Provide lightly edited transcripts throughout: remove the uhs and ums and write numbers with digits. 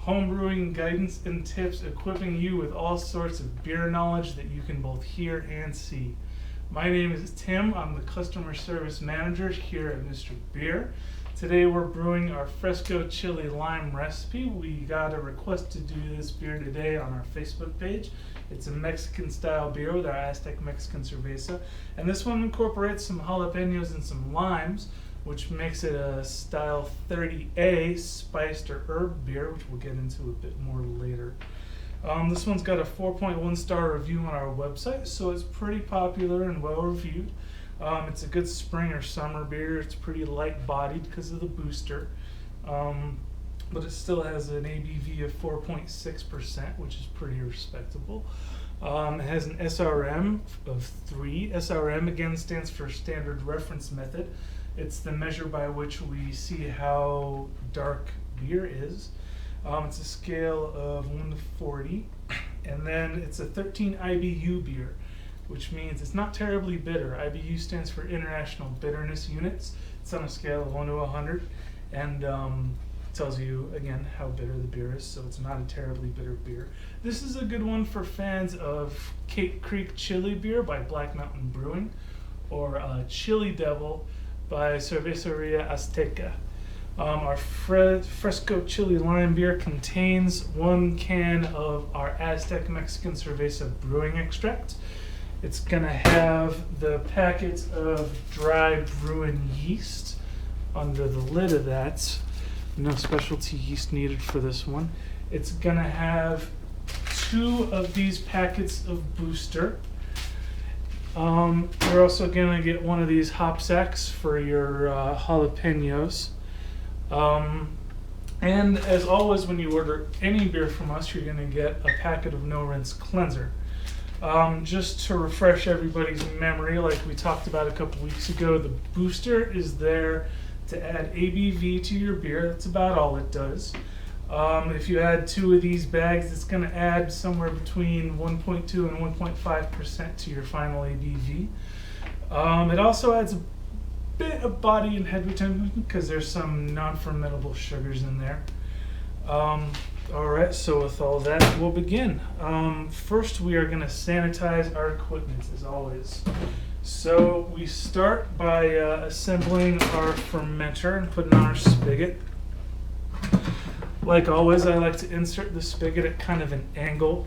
homebrewing guidance and tips, equipping you with all sorts of beer knowledge that you can both hear and see. My name is Tim. I'm the customer service manager here at Mr.Beer. Today we're brewing our Fresco Chile lime recipe. We got a request to do this beer today on our Facebook page. It's a Mexican style beer with our Aztec Mexican Cerveza. And this one incorporates some jalapenos and some limes, which makes it a style 30A spiced or herb beer, which we'll get into a bit more later. This one's got a 4.1 star review on our website, so it's pretty popular and well reviewed. It's a good spring or summer beer. It's pretty light bodied because of the booster, but it still has an ABV of 4.6%, which is pretty respectable. It has an SRM of 3. SRM again stands for Standard Reference Method. It's the measure by which we see how dark beer is. It's a scale of 1 to 40, and then it's a 13 IBU beer, which means it's not terribly bitter. IBU stands for International Bitterness Units. It's on a scale of 1 to 100, and tells you again how bitter the beer is, so it's not a terribly bitter beer. This is a good one for fans of Cape Creek Chili Beer by Black Mountain Brewing, or Chili Devil by Cerveceria Azteca. Our Fresco Chile lime beer contains 1 can of our Aztec Mexican Cerveza brewing extract. It's going to have the packet of dry brewing yeast under the lid of that. No specialty yeast needed for this one. It's going to have 2 of these packets of booster. You're also going to get 1 of these hop sacks for your jalapenos. And as always, when you order any beer from us, you're going to get a packet of no-rinse cleanser. Just to refresh everybody's memory, like we talked about a couple weeks ago, the booster is there to add ABV to your beer. That's about all it does. If you add 2 of these bags, it's going to add somewhere between 1.2 and 1.5% to your final ABV. It also adds a bit of body and head retention because there's some non-fermentable sugars in there. Alright, so with all that, we'll begin. First, we are going to sanitize our equipment as always. So we start by assembling our fermenter and putting on our spigot. Like always, I like to insert the spigot at kind of an angle.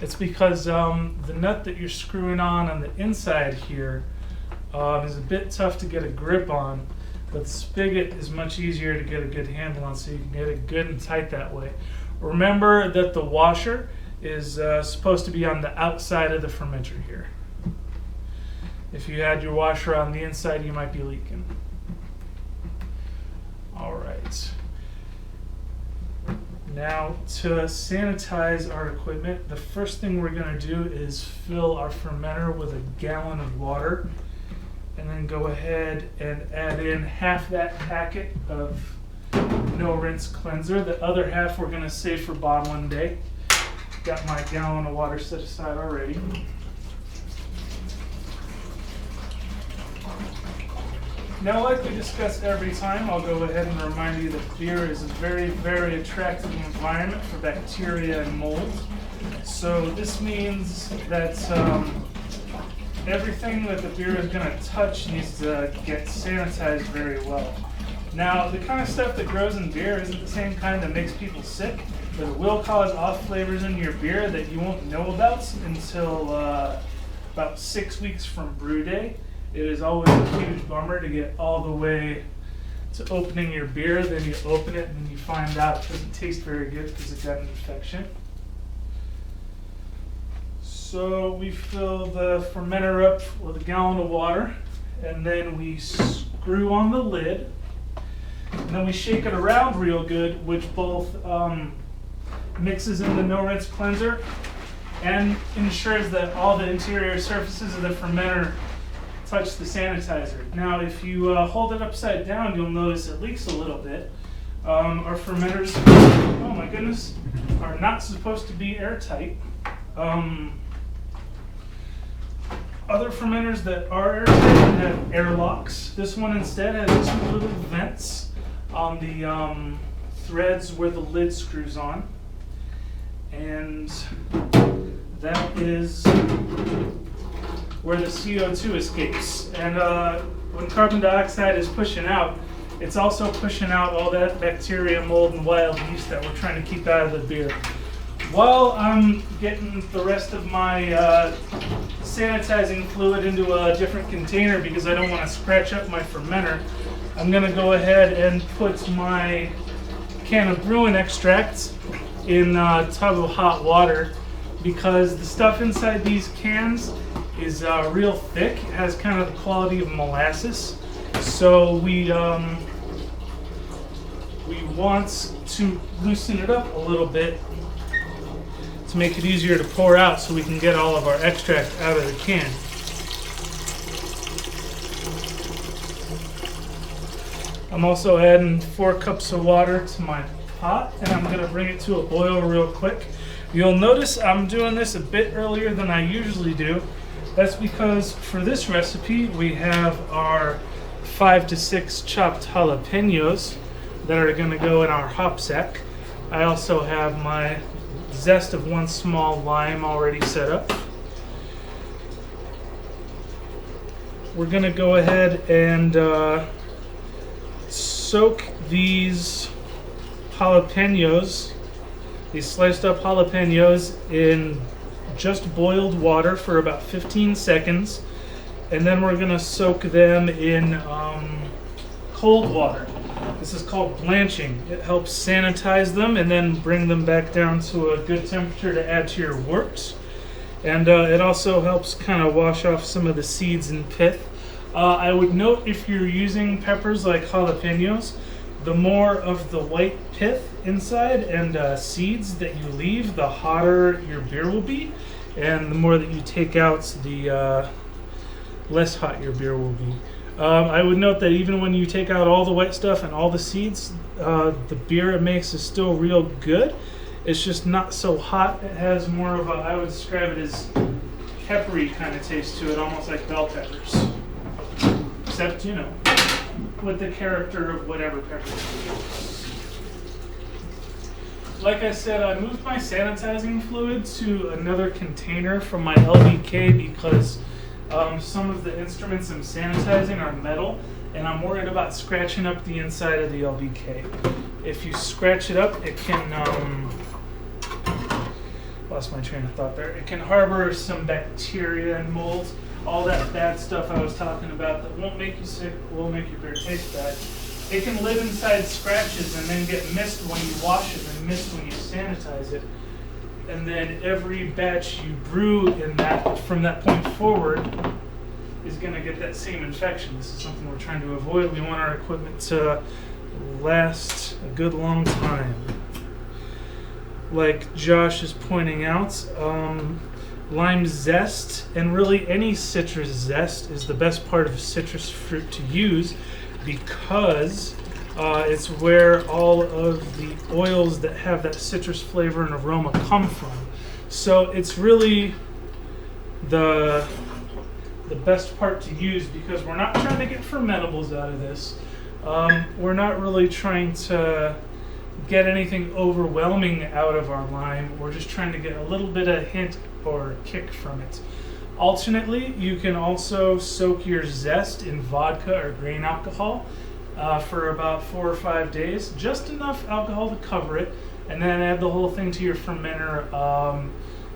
It's because the nut that you're screwing on the inside here is a bit tough to get a grip on, but the spigot is much easier to get a good handle on, so you can get it good and tight that way. Remember that the washer is supposed to be on the outside of the fermenter here. If you had your washer on the inside, you might be leaking. All right. Now, to sanitize our equipment, the first thing we're going to do is fill our fermenter with a gallon of water, and then go ahead and add in half that packet of no-rinse cleanser. The other half we're going to save for bottling day. Got my gallon of water set aside already. Now, like we discuss every time, I'll go ahead and remind you that beer is a very, very attractive environment for bacteria and mold. So this means that everything that the beer is going to touch needs to get sanitized very well. Now, the kind of stuff that grows in beer isn't the same kind that makes people sick, but it will cause off flavors in your beer that you won't know about until about 6 weeks from brew day. It is always a huge bummer to get all the way to opening your beer, then you open it and you find out it doesn't taste very good because it got an infection. So we fill the fermenter up with a gallon of water, and then we screw on the lid, and then we shake it around real good, which both mixes in the no-rinse cleanser and ensures that all the interior surfaces of the fermenter touch the sanitizer. Now, if you hold it upside down, you'll notice it leaks a little bit. Our fermenters, oh my goodness, are not supposed to be airtight. Other fermenters that are airtight have airlocks. This one instead has 2 little vents on the threads where the lid screws on. And that is where the CO2 escapes. And when carbon dioxide is pushing out, it's also pushing out all that bacteria, mold, and wild yeast that we're trying to keep out of the beer. While I'm getting the rest of my sanitizing fluid into a different container because I don't want to scratch up my fermenter, I'm going to go ahead and put my can of brewing extract in a tub of hot water, because the stuff inside these cans is real thick. It has kind of the quality of molasses. So we want to loosen it up a little bit to make it easier to pour out so we can get all of our extract out of the can. I'm also adding 4 cups of water to my pot, and I'm going to bring it to a boil real quick. You'll notice I'm doing this a bit earlier than I usually do. That's because for this recipe we have our 5 to 6 chopped jalapenos that are going to go in our hop sack. I also have my zest of 1 small lime already set up. We're going to go ahead and soak these jalapenos, these sliced up jalapenos, in just boiled water for about 15 seconds, and then we're going to soak them in cold water. This is called blanching. It helps sanitize them and then bring them back down to a good temperature to add to your works. And it also helps kind of wash off some of the seeds and pith. I would note, if you're using peppers like jalapenos, the more of the white pith inside and seeds that you leave, the hotter your beer will be. And the more that you take out, the less hot your beer will be. I would note that even when you take out all the white stuff and all the seeds, the beer it makes is still real good. It's just not so hot. It has more of a, I would describe it as peppery kind of taste to it, almost like bell peppers. Except, you know, with the character of whatever peppers you use. Like I said, I moved my sanitizing fluid to another container from my LBK because some of the instruments I'm sanitizing are metal, and I'm worried about scratching up the inside of the LBK. If you scratch it up, it can, lost my train of thought there, it can harbor some bacteria and mold, all that bad stuff I was talking about that won't make you sick, will make your beer taste bad. It can live inside scratches and then get missed when you wash it and missed when you sanitize it. And then every batch you brew in that, from that point forward, is going to get that same infection. This is something we're trying to avoid. We want our equipment to last a good long time. Like Josh is pointing out, lime zest, and really any citrus zest, is the best part of citrus fruit to use, because it's where all of the oils that have that citrus flavor and aroma come from. So it's really the best part to use, because we're not trying to get fermentables out of this. We're not really trying to get anything overwhelming out of our lime. We're just trying to get a little bit of hint or kick from it. Alternately, you can also soak your zest in vodka or grain alcohol for about 4 or 5 days, just enough alcohol to cover it, and then add the whole thing to your fermenter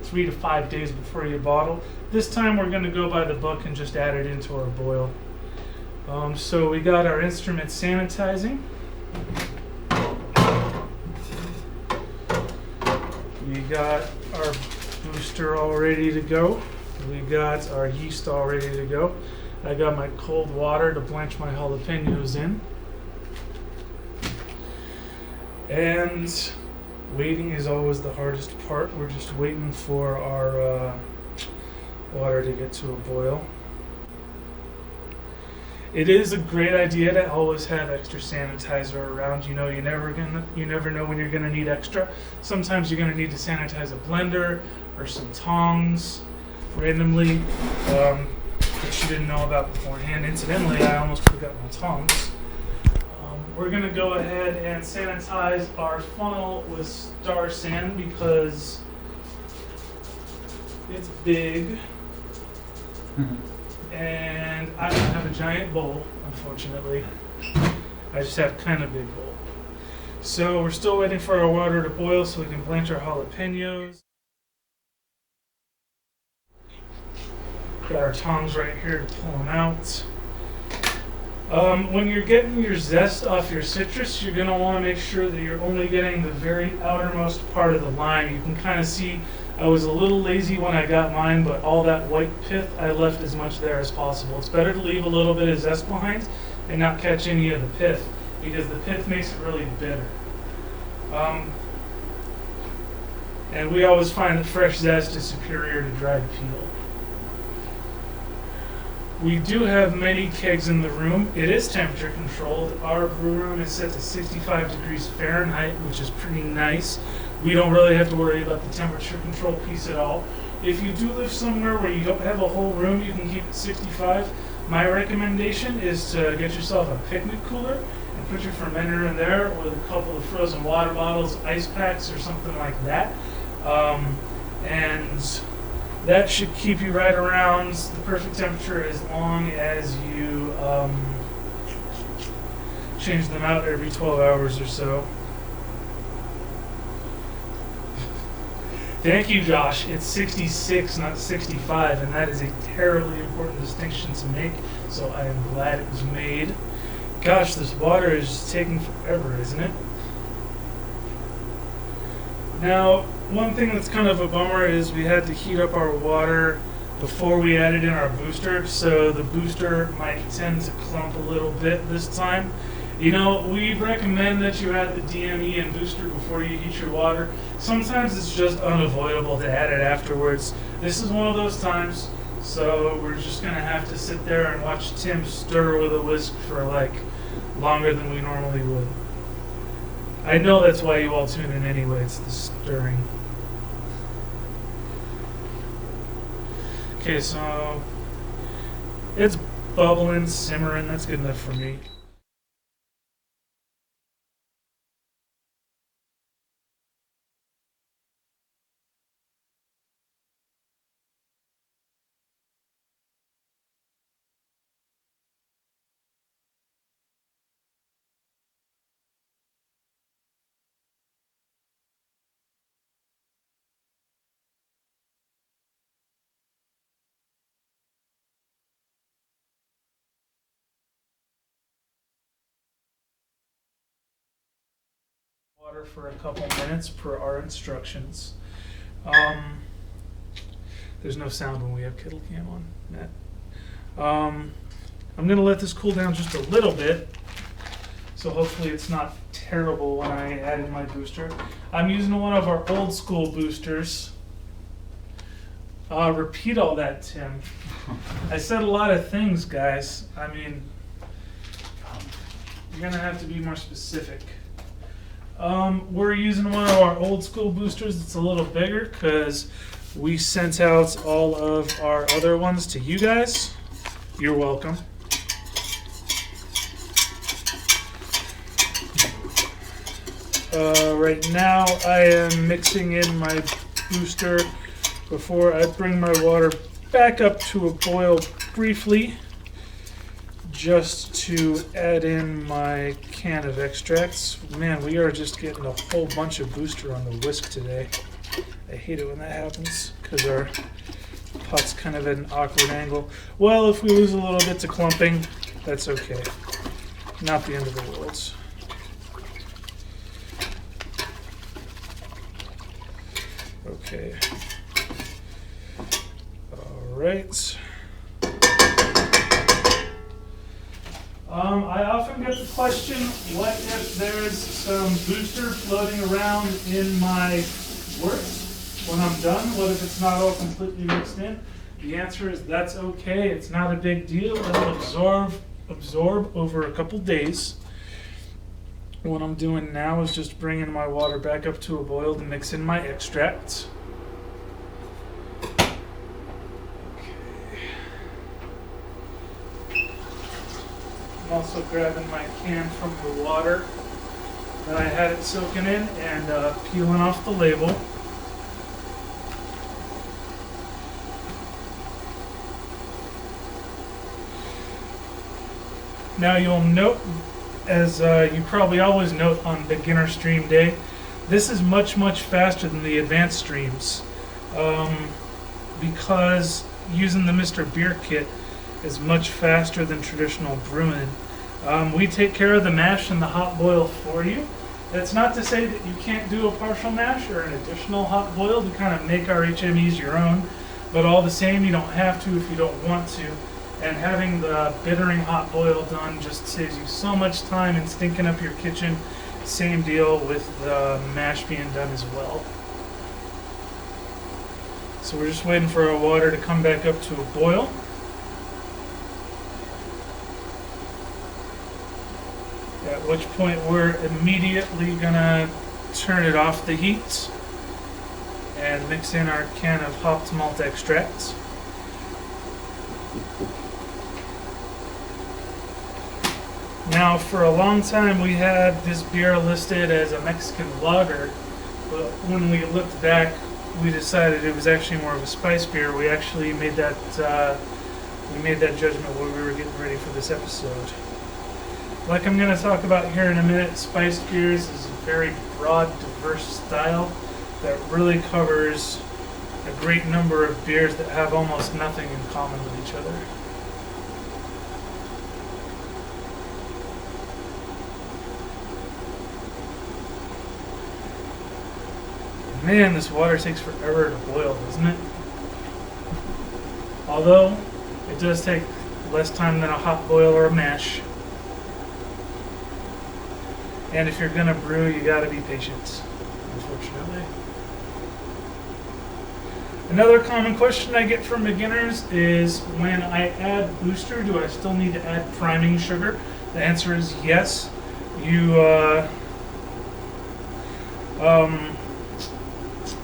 3 to 5 days before you bottle. This time we're going to go by the book and just add it into our boil. So we got our instrument sanitizing. We got our booster all ready to go. We got our yeast all ready to go. I got my cold water to blanch my jalapenos in. And waiting is always the hardest part. We're just waiting for our water to get to a boil. It is a great idea to always have extra sanitizer around. You know, you never know when you're gonna need extra. Sometimes you're gonna need to sanitize a blender or some tongs randomly that you didn't know about beforehand. Incidentally, I almost forgot my tongs. we're going to go ahead and sanitize our funnel with Star Sand because it's big. And I don't have a giant bowl, unfortunately. I just have kind of big bowl. So we're still waiting for our water to boil so we can blanch our jalapenos. Got our tongs right here to pull them out. When you're getting your zest off your citrus, you're going to want to make sure that you're only getting the very outermost part of the lime. You can kind of see I was a little lazy when I got mine, but all that white pith, I left as much there as possible. It's better to leave a little bit of zest behind and not catch any of the pith, because the pith makes it really bitter. And we always find that fresh zest is superior to dried peel. We do have many kegs in the room. It is temperature controlled. Our brew room is set to 65 degrees Fahrenheit, which is pretty nice. We don't really have to worry about the temperature control piece at all. If you do live somewhere where you don't have a whole room, you can keep it 65. My recommendation is to get yourself a picnic cooler and put your fermenter in there with a couple of frozen water bottles, ice packs, or something like that. And that should keep you right around the perfect temperature as long as you change them out every 12 hours or so. Thank you, Josh. It's 66, not 65, and that is a terribly important distinction to make, so I am glad it was made. Gosh, this water is taking forever, isn't it? Now, one thing that's kind of a bummer is we had to heat up our water before we added in our booster, so the booster might tend to clump a little bit this time. You know, we recommend that you add the DME and booster before you heat your water. Sometimes it's just unavoidable to add it afterwards. This is one of those times, so we're just going to have to sit there and watch Tim stir with a whisk for like longer than we normally would. I know that's why you all tune in anyway, it's the stirring. Okay, so it's bubbling, simmering, that's good enough for me. Water for a couple minutes per our instructions. There's no sound when we have kettle cam on, Matt. I'm going to let this cool down just a little bit, so hopefully it's not terrible when I add in my booster. I'm using one of our old school boosters. Repeat all that, Tim. I said a lot of things, guys. I mean, you're going to have to be more specific. We're using one of our old school boosters that's a little bigger because we sent out all of our other ones to you guys. You're welcome. Right now I am mixing in my booster before I bring my water back up to a boil briefly, just to add in my can of extracts. Man, we are just getting a whole bunch of booster on the whisk today. I hate it when that happens because our pot's kind of at an awkward angle. Well, if we lose a little bit to clumping, that's okay. Not the end of the world. Okay. All right. I often get the question, what if there's some booster floating around in my works when I'm done? What if it's not all completely mixed in? The answer is that's okay. It's not a big deal. It'll absorb over a couple days. What I'm doing now is just bringing my water back up to a boil to mix in my extracts. also grabbing my can from the water that I had it soaking in and peeling off the label. Now you'll note, as you probably always note on beginner stream day, this is much faster than the advanced streams, because using the Mr.Beer kit is much faster than traditional brewing. We take care of the mash and the hot boil for you. That's not to say that you can't do a partial mash or an additional hot boil to kind of make our HMEs your own, but all the same, you don't have to if you don't want to. And having the bittering hot boil done just saves you so much time in stinking up your kitchen. Same deal with the mash being done as well. So we're just waiting for our water to come back up to a boil. At which point we're immediately gonna turn it off the heat and mix in our can of hopped malt extracts. Now, for a long time we had this beer listed as a Mexican lager, but when we looked back, we decided it was actually more of a spice beer. We actually made that judgment when we were getting ready for this episode. Like I'm going to talk about here in a minute, spiced beers is a very broad, diverse style that really covers a great number of beers that have almost nothing in common with each other. Man, this water takes forever to boil, doesn't it? Although, it does take less time than a hot boil or a mash. And if you're gonna brew, you gotta be patient, unfortunately. Another common question I get from beginners is, when I add booster, do I still need to add priming sugar? The answer is yes.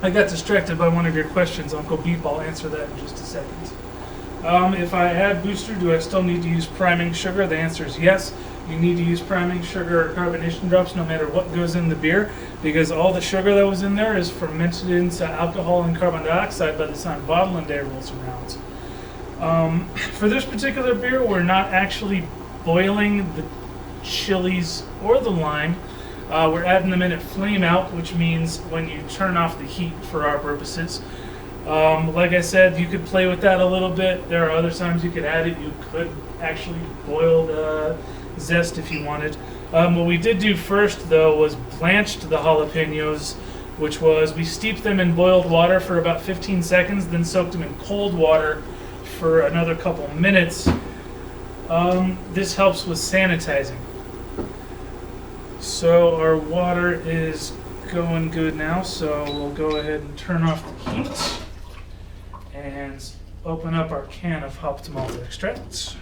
I got distracted by one of your questions, Uncle Beep. I'll answer that in just a second. If I add booster, do I still need to use priming sugar? The answer is yes. You need to use priming sugar or carbonation drops no matter what goes in the beer, because all the sugar that was in there is fermented into alcohol and carbon dioxide by the time bottling day rolls around. For this particular beer, we're not actually boiling the chilies or the lime. We're adding them in at flame out, which means when you turn off the heat for our purposes. Like I said, you could play with that a little bit. There are other times you could add it. You could actually boil the zest if you wanted. What we did do first, though, was blanched the jalapenos, which was we steeped them in boiled water for about 15 seconds, then soaked them in cold water for another couple minutes. This helps with sanitizing. So our water is going good now, so we'll go ahead and turn off the heat and open up our can of hopped malt extracts.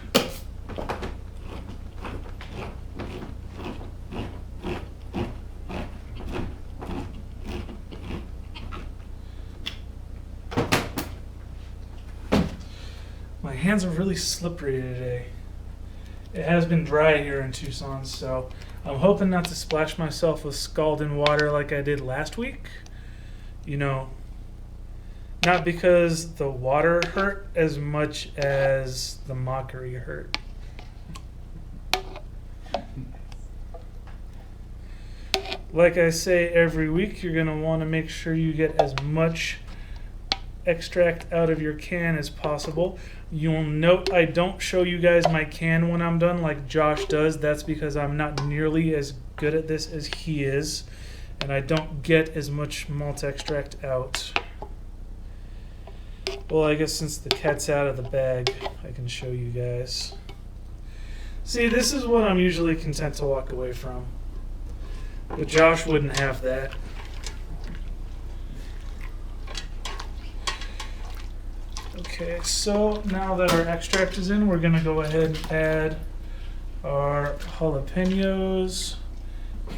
My hands are really slippery today. It has been dry here in Tucson, so I'm hoping not to splash myself with scalding water like I did last week. You know, not because the water hurt as much as the mockery hurt. Like I say every week, you're going to want to make sure you get as much extract out of your can as possible. You'll note I don't show you guys my can when I'm done like Josh does. That's because I'm not nearly as good at this as he is, and I don't get as much malt extract out. Well, I guess since the cat's out of the bag, I can show you guys. See, this is what I'm usually content to walk away from, but Josh wouldn't have that. Okay, so now that our extract is in, we're going to go ahead and add our jalapenos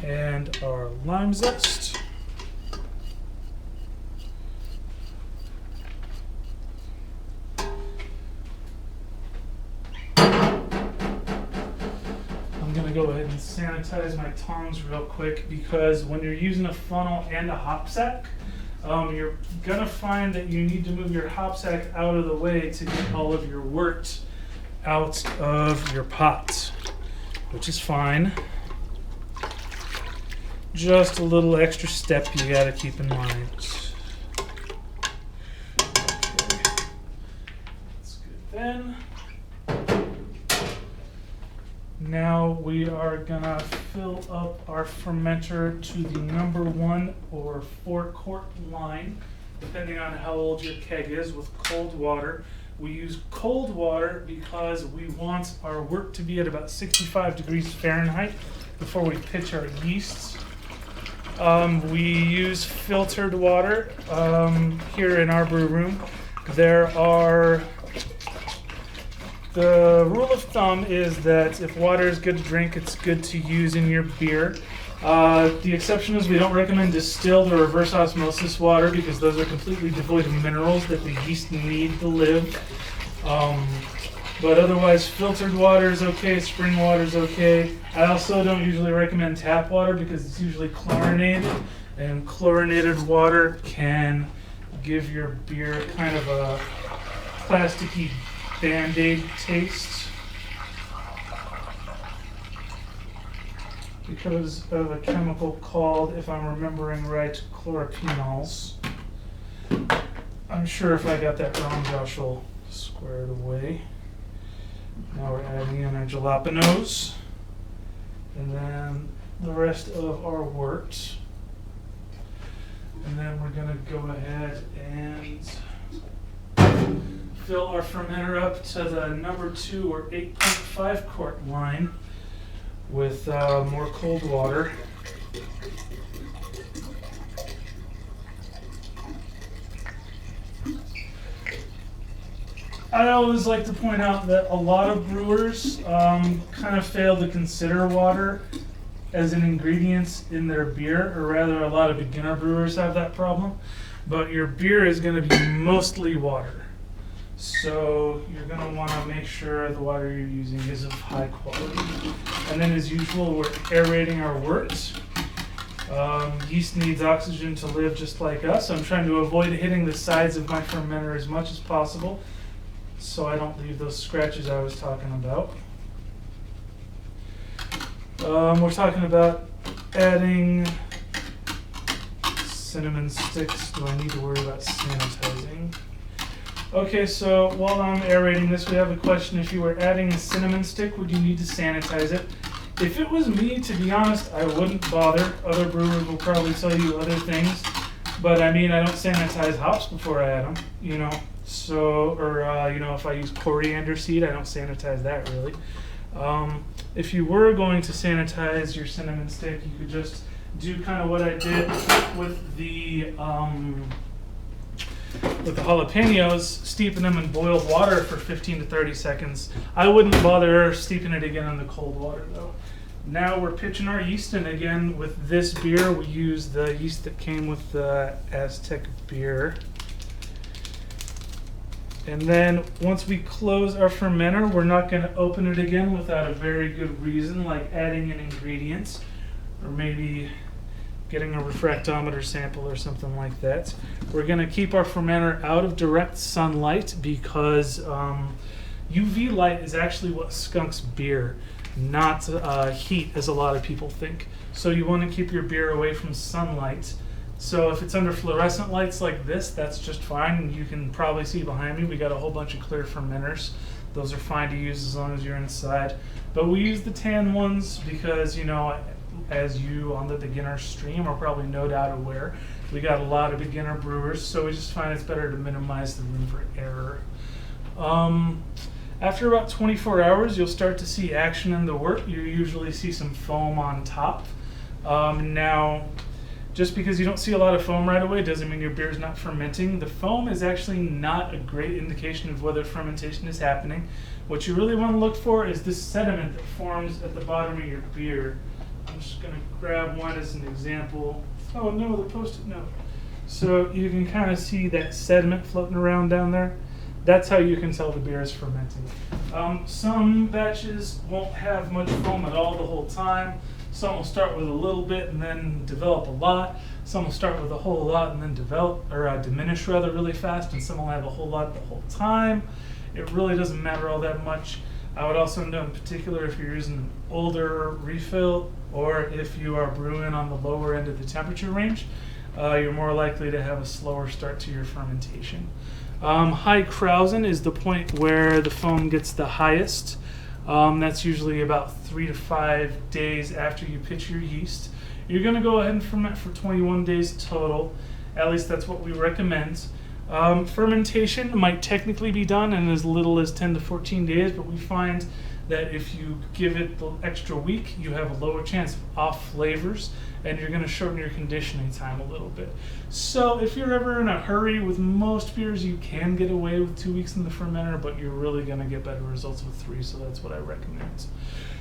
and our lime zest. and sanitize my tongs real quick, because when you're using a funnel and a hop sack, you're gonna find that you need to move your hop sack out of the way to get all of your wort out of your pot, which is fine. Just a little extra step you gotta keep in mind. Okay. That's good then. Now we are gonna fill up our fermenter to the number 1 or 4 quart line, depending on how old your keg is, with cold water. We use cold water because we want our wort to be at about 65 degrees Fahrenheit before we pitch our yeasts. We use filtered water here in our brew room. The rule of thumb is that if water is good to drink, it's good to use in your beer. The exception is we don't recommend distilled or reverse osmosis water, because those are completely devoid of minerals that the yeast need to live. But otherwise, filtered water is okay, spring water is okay. I also don't usually recommend tap water because it's usually chlorinated, and chlorinated water can give your beer kind of a plasticky Band-Aid taste because of a chemical called, if I'm remembering right, chlorophenols. I'm sure if I got that wrong, Josh will square it away. Now we're adding in our jalapenos, and then the rest of our wort. And then we're gonna go ahead and fill our fermenter up to the number 2 or 8.5 quart line with more cold water. I always like to point out that a lot of brewers kind of fail to consider water as an ingredient in their beer, or rather a lot of beginner brewers have that problem. But your beer is going to be mostly water. So you're going to want to make sure the water you're using is of high quality. And then as usual, we're aerating our wort. Yeast needs oxygen to live just like us. I'm trying to avoid hitting the sides of my fermenter as much as possible so I don't leave those scratches I was talking about. We're talking about adding cinnamon sticks. Do I need to worry about sanitizing? Okay, so while I'm aerating this, we have a question. If you were adding a cinnamon stick, would you need to sanitize it? If it was me, to be honest, I wouldn't bother. Other brewers will probably tell you other things. But I mean, I don't sanitize hops before I add them, you know. So, or, if I use coriander seed, I don't sanitize that really. If you were going to sanitize your cinnamon stick, you could just do kind of what I did with the jalapenos, steeping them in boiled water for 15 to 30 seconds. I wouldn't bother steeping it again in the cold water though. Now we're pitching our yeast, and again with this beer we use the yeast that came with the Aztec beer. And then once we close our fermenter, we're not going to open it again without a very good reason, like adding in ingredients or maybe getting a refractometer sample or something like that. We're going to keep our fermenter out of direct sunlight because UV light is actually what skunks beer, not heat as a lot of people think. So you want to keep your beer away from sunlight. So if it's under fluorescent lights like this, that's just fine. You can probably see behind me, we got a whole bunch of clear fermenters. Those are fine to use as long as you're inside. But we use the tan ones because, you know, as you on the beginner stream are probably no doubt aware, we got a lot of beginner brewers, so we just find it's better to minimize the room for error. After about 24 hours, you'll start to see action in the wort. You usually see some foam on top. Now, just because you don't see a lot of foam right away doesn't mean your beer is not fermenting. The foam is actually not a great indication of whether fermentation is happening. What you really want to look for is this sediment that forms at the bottom of your beer. I'm just going to grab one as an example. Oh no, the Post-it note. So you can kind of see that sediment floating around down there. That's how you can tell the beer is fermenting. Some batches won't have much foam at all the whole time. Some will start with a little bit and then develop a lot. Some will start with a whole lot and then diminish rather really fast, and some will have a whole lot the whole time. It really doesn't matter all that much. I would also note in particular if you're using an older refill or if you are brewing on the lower end of the temperature range, you're more likely to have a slower start to your fermentation. High Krausen is the point where the foam gets the highest. That's usually about 3 to 5 days after you pitch your yeast. You're going to go ahead and ferment for 21 days total. At least that's what we recommend. Fermentation might technically be done in as little as 10 to 14 days, but we find that if you give it the extra week, you have a lower chance of off flavors, and you're going to shorten your conditioning time a little bit. So if you're ever in a hurry with most beers, you can get away with 2 weeks in the fermenter, but you're really going to get better results with 3, so that's what I recommend.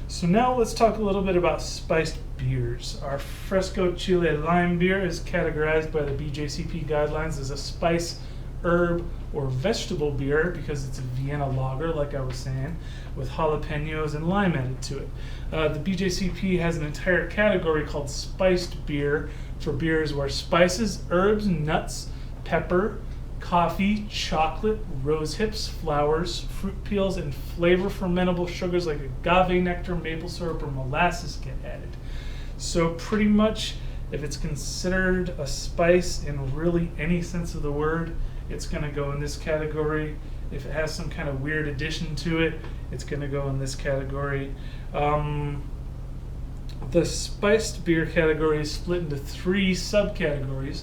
So now let's talk a little bit about spiced beers. Our Fresco Chile lime beer is categorized by the BJCP guidelines as a spice, herb, or vegetable beer because it's a Vienna lager, like I was saying, with jalapenos and lime added to it. The BJCP has an entire category called spiced beer for beers where spices, herbs, nuts, pepper, coffee, chocolate, rose hips, flowers, fruit peels, and flavor fermentable sugars like agave nectar, maple syrup, or molasses get added. So pretty much, if it's considered a spice in really any sense of the word, it's going to go in this category. If it has some kind of weird addition to it, it's going to go in this category. The spiced beer category is split into 3 subcategories.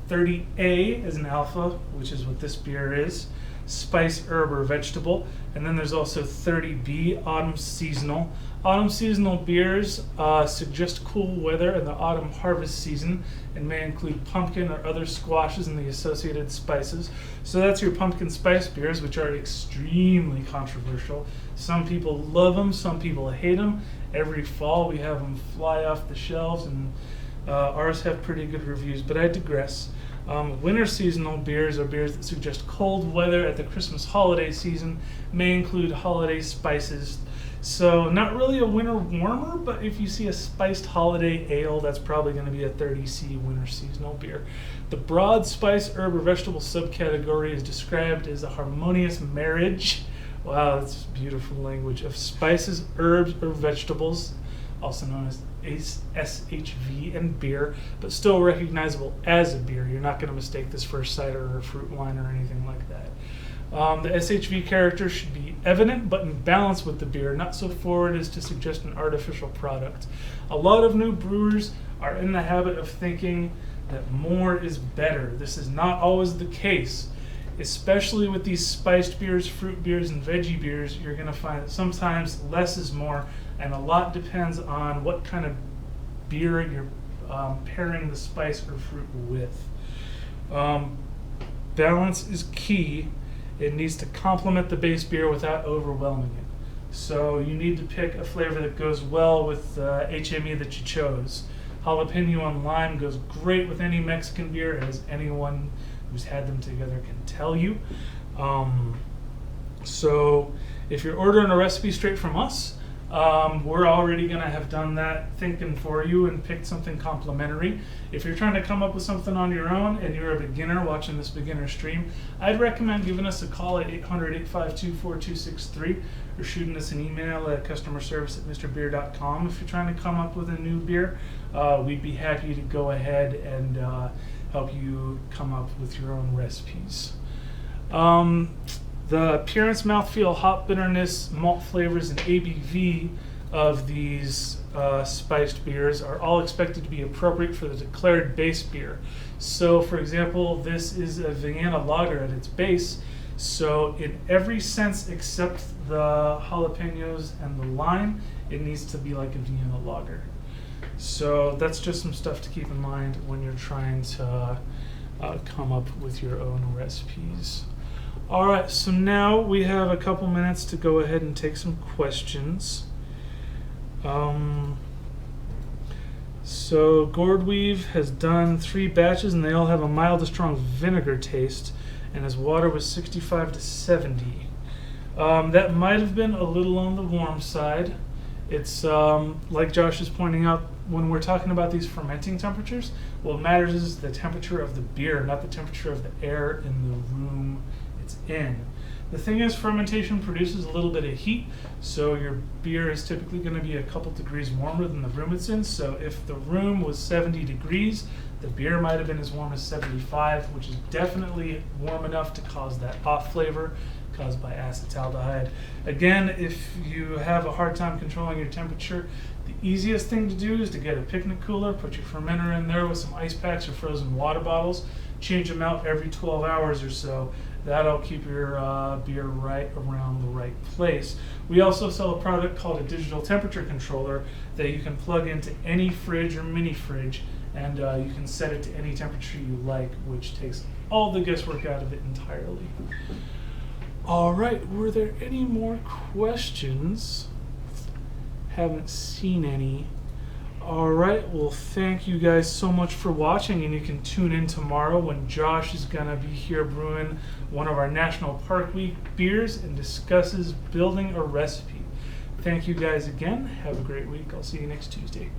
30A is an alpha, which is what this beer is, spice, herb, or vegetable. And then there's also 30B, autumn seasonal. Autumn seasonal beers suggest cool weather in the autumn harvest season and may include pumpkin or other squashes and the associated spices. So that's your pumpkin spice beers, which are extremely controversial. Some people love them, some people hate them. Every fall we have them fly off the shelves, and ours have pretty good reviews, but I digress. Winter seasonal beers are beers that suggest cold weather at the Christmas holiday season, may include holiday spices. So not really a winter warmer, but if you see a spiced holiday ale, that's probably going to be a 30C winter seasonal beer. The broad spice, herb, or vegetable subcategory is described as a harmonious marriage, wow, that's beautiful language, of spices, herbs, or vegetables, also known as SHV, and beer, but still recognizable as a beer. You're not going to mistake this for a cider or a fruit wine or anything like that. The SHV character should be evident but in balance with the beer, not so forward as to suggest an artificial product. A lot of new brewers are in the habit of thinking that more is better. This is not always the case. Especially with these spiced beers, fruit beers, and veggie beers, you're going to find that sometimes less is more, and a lot depends on what kind of beer you're pairing the spice or fruit with. Balance is key. It needs to complement the base beer without overwhelming it. So you need to pick a flavor that goes well with the HME that you chose. Jalapeno and lime goes great with any Mexican beer, as anyone who's had them together can tell you. So if you're ordering a recipe straight from us, we're already going to have done that thinking for you and picked something complimentary. If you're trying to come up with something on your own and you're a beginner watching this beginner stream, I'd recommend giving us a call at 800-852-4263 or shooting us an email at customerservice@mrbeer.com. If you're trying to come up with a new beer, we'd be happy to go ahead and help you come up with your own recipes. The appearance, mouthfeel, hop bitterness, malt flavors, and ABV of these spiced beers are all expected to be appropriate for the declared base beer. So, for example, this is a Vienna lager at its base, so in every sense except the jalapenos and the lime, it needs to be like a Vienna lager. So that's just some stuff to keep in mind when you're trying to come up with your own recipes. All right, so now we have a couple minutes to go ahead and take some questions. So Gordweave has done 3 batches, and they all have a mild to strong vinegar taste. and his water was 65 to 70. That might have been a little on the warm side. It's like Josh is pointing out, when we're talking about these fermenting temperatures, what matters is the temperature of the beer, not the temperature of the air in the room it's in. The thing is, fermentation produces a little bit of heat, so your beer is typically going to be a couple degrees warmer than the room it's in. So if the room was 70 degrees, the beer might have been as warm as 75, which is definitely warm enough to cause that off flavor caused by acetaldehyde. Again, if you have a hard time controlling your temperature, the easiest thing to do is to get a picnic cooler, put your fermenter in there with some ice packs or frozen water bottles, change them out every 12 hours or so. That'll keep your beer right around the right place. We also sell a product called a digital temperature controller that you can plug into any fridge or mini fridge, and you can set it to any temperature you like, which takes all the guesswork out of it entirely. All right, were there any more questions? Haven't seen any. All right, well, thank you guys so much for watching, and you can tune in tomorrow when Josh is gonna be here brewing one of our National Park Week beers and discusses building a recipe. Thank you guys again. Have a great week. I'll see you next Tuesday.